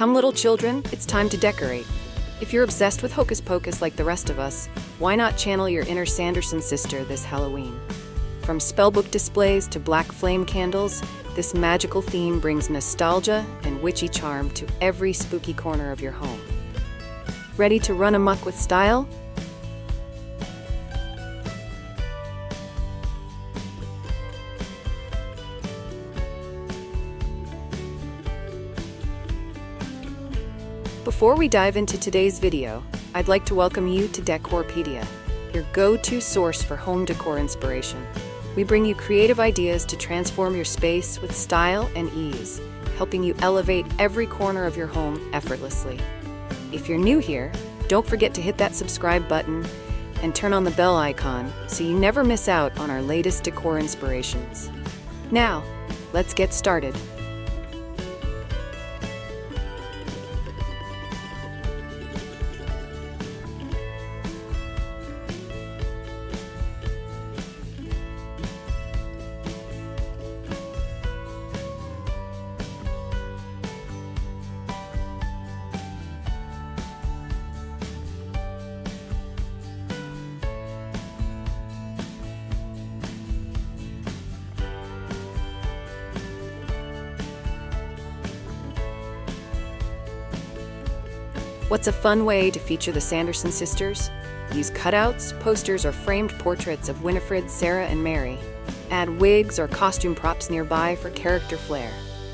Come, little children, it's time to decorate. If you're obsessed with Hocus Pocus like the rest of us, why not channel your inner Sanderson sister this Halloween? From spellbook displays to black flame candles, this magical theme brings nostalgia and witchy charm to every spooky corner of your home. Ready to run amok with style? Before we dive into today's video, I'd like to welcome you to Decorpediya, your go-to source for home decor inspiration. We bring you creative ideas to transform your space with style and ease, helping you elevate every corner of your home effortlessly. If you're new here, don't forget to hit that subscribe button and turn on the bell icon so you never miss out on our latest decor inspirations. Now, let's get started. What's a fun way to feature the Sanderson sisters? Use cutouts, posters, or framed portraits of Winifred, Sarah, and Mary. Add wigs or costume props nearby for character flair.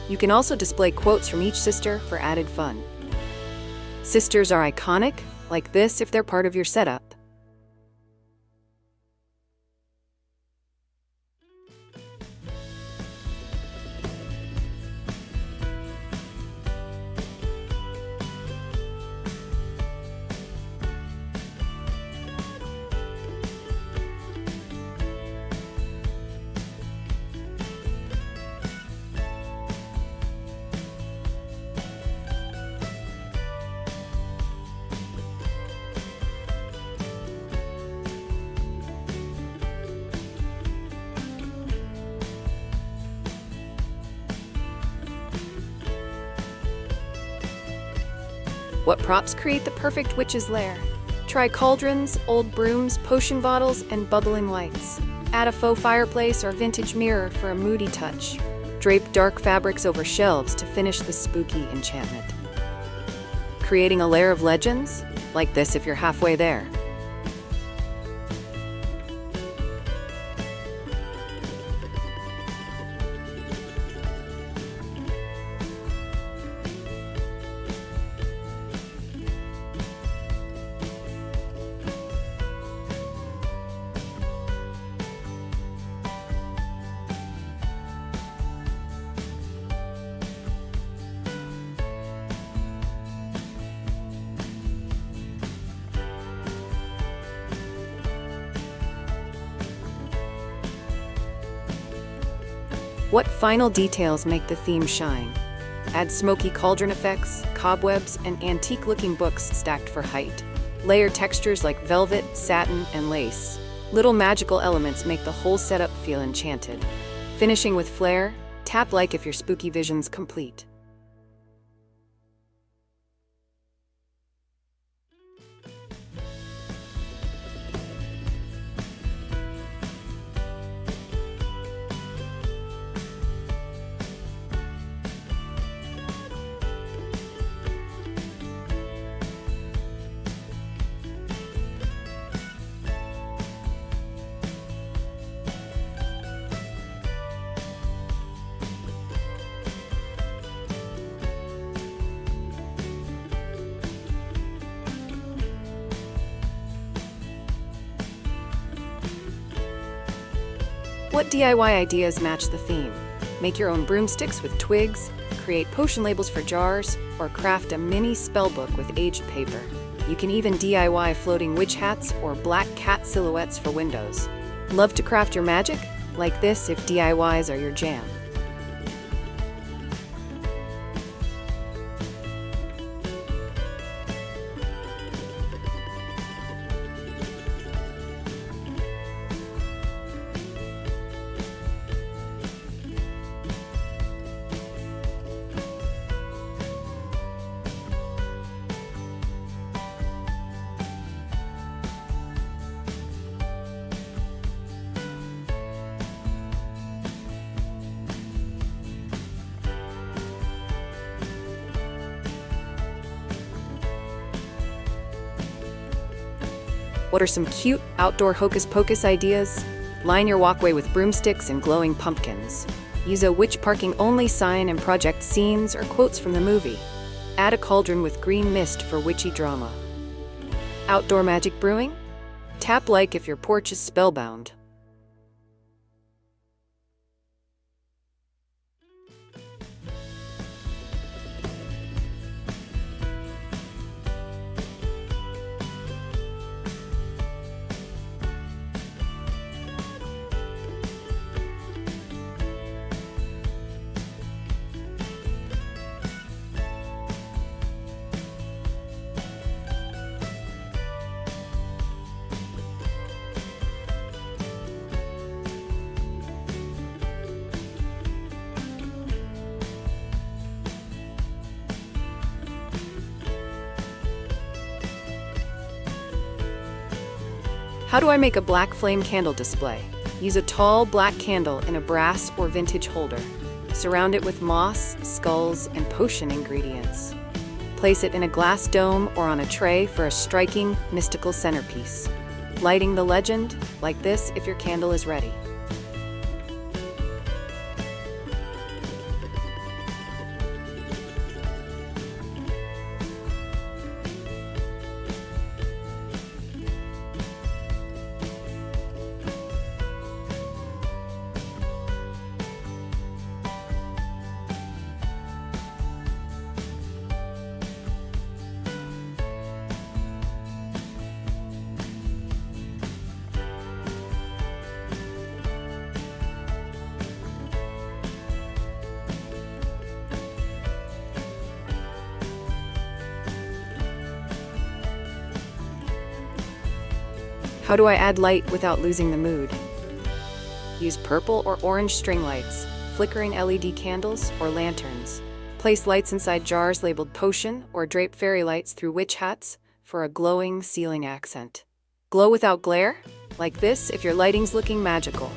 You can also display quotes from each sister for added fun. Sisters are iconic, like this if they're part of your setup. What props create the perfect witch's lair? Try cauldrons, old brooms, potion bottles, and bubbling lights. Add a faux fireplace or vintage mirror for a moody touch. Drape dark fabrics over shelves to finish the spooky enchantment. Creating a lair of legends? Like this if you're halfway there. What final details make the theme shine? Add smoky cauldron effects, cobwebs, and antique-looking books stacked for height. Layer textures like velvet, satin, and lace. Little magical elements make the whole setup feel enchanted. Finishing with flair, tap like if your spooky vision's complete. What DIY ideas match the theme? Make your own broomsticks with twigs, create potion labels for jars, or craft a mini spellbook with aged paper. You can even DIY floating witch hats or black cat silhouettes for windows. Love to craft your magic? Like this if DIYs are your jam. What are some cute outdoor hocus pocus ideas? Line your walkway with broomsticks and glowing pumpkins. Use a witch parking only sign and project scenes or quotes from the movie. Add a cauldron with green mist for witchy drama. Outdoor magic brewing? Tap like if your porch is spellbound. How do I make a black flame candle display? Use a tall black candle in a brass or vintage holder. Surround it with moss, skulls, and potion ingredients. Place it in a glass dome or on a tray for a striking, mystical centerpiece. Lighting the legend, like this if your candle is ready. How do I add light without losing the mood? Use purple or orange string lights, flickering LED candles, or lanterns. Place lights inside jars labeled potion or drape fairy lights through witch hats for a glowing ceiling accent. Glow without glare? Like this if your lighting's looking magical.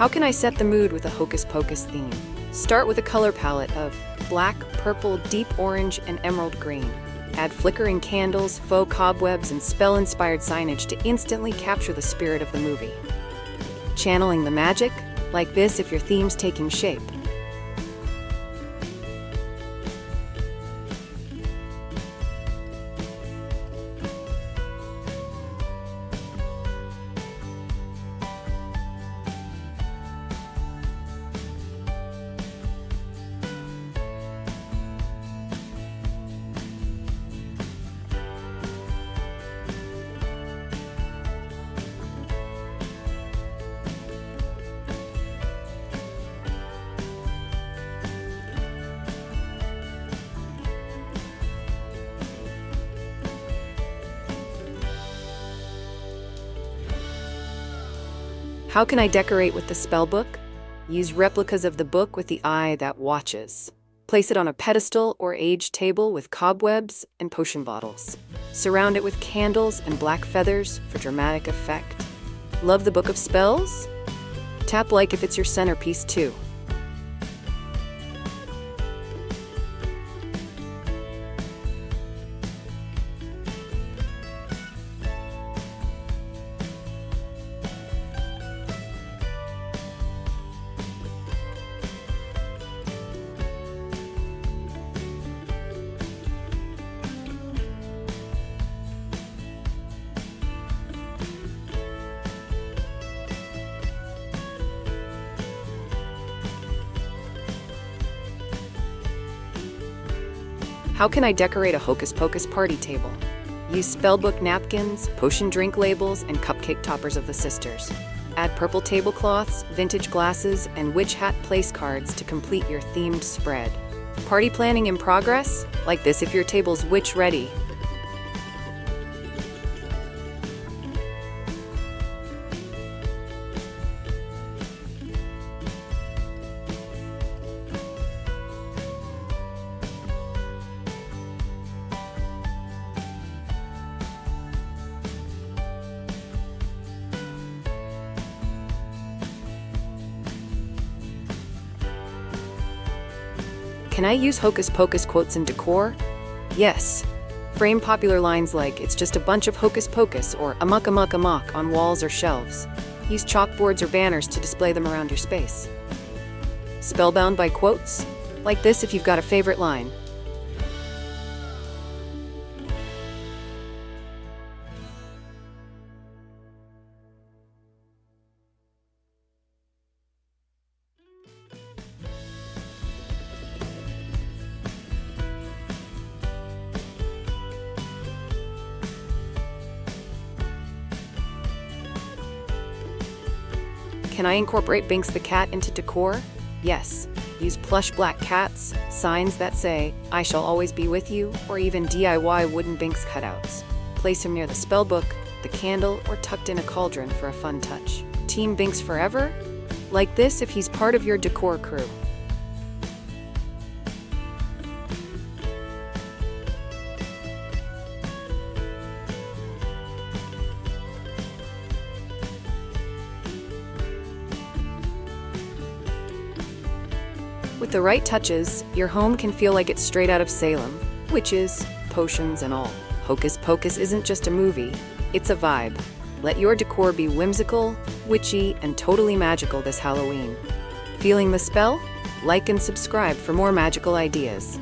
How can I set the mood with a Hocus Pocus theme? Start with a color palette of black, purple, deep orange, and emerald green. Add flickering candles, faux cobwebs, and spell-inspired signage to instantly capture the spirit of the movie. Channeling the magic? Like this if your theme's taking shape. How can I decorate with the Spellbook? Use replicas of the book with the eye that watches. Place it on a pedestal or aged table with cobwebs and potion bottles. Surround it with candles and black feathers for dramatic effect. Love the Book of Spells? Tap like if it's your centerpiece too. How can I decorate a Hocus Pocus party table? Use Spellbook napkins, potion drink labels, and cupcake toppers of the sisters. Add purple tablecloths, vintage glasses, and witch hat place cards to complete your themed spread. Party planning in progress? Like this if your table's witch ready. Can I use Hocus Pocus quotes in decor? Yes. Frame popular lines like, "It's just a bunch of hocus pocus," or "amok amok amok" on walls or shelves. Use chalkboards or banners to display them around your space. Spellbound by quotes? Like this if you've got a favorite line. Can I incorporate Binks the Cat into decor? Yes. Use plush black cats, signs that say, "I shall always be with you," or even DIY wooden Binks cutouts. Place him near the spellbook, the candle, or tucked in a cauldron for a fun touch. Team Binks forever? Like this if he's part of your decor crew. With the right touches, your home can feel like it's straight out of Salem. Witches, potions, and all. Hocus Pocus isn't just a movie, it's a vibe. Let your decor be whimsical, witchy, and totally magical this Halloween. Feeling the spell? Like and subscribe for more magical ideas.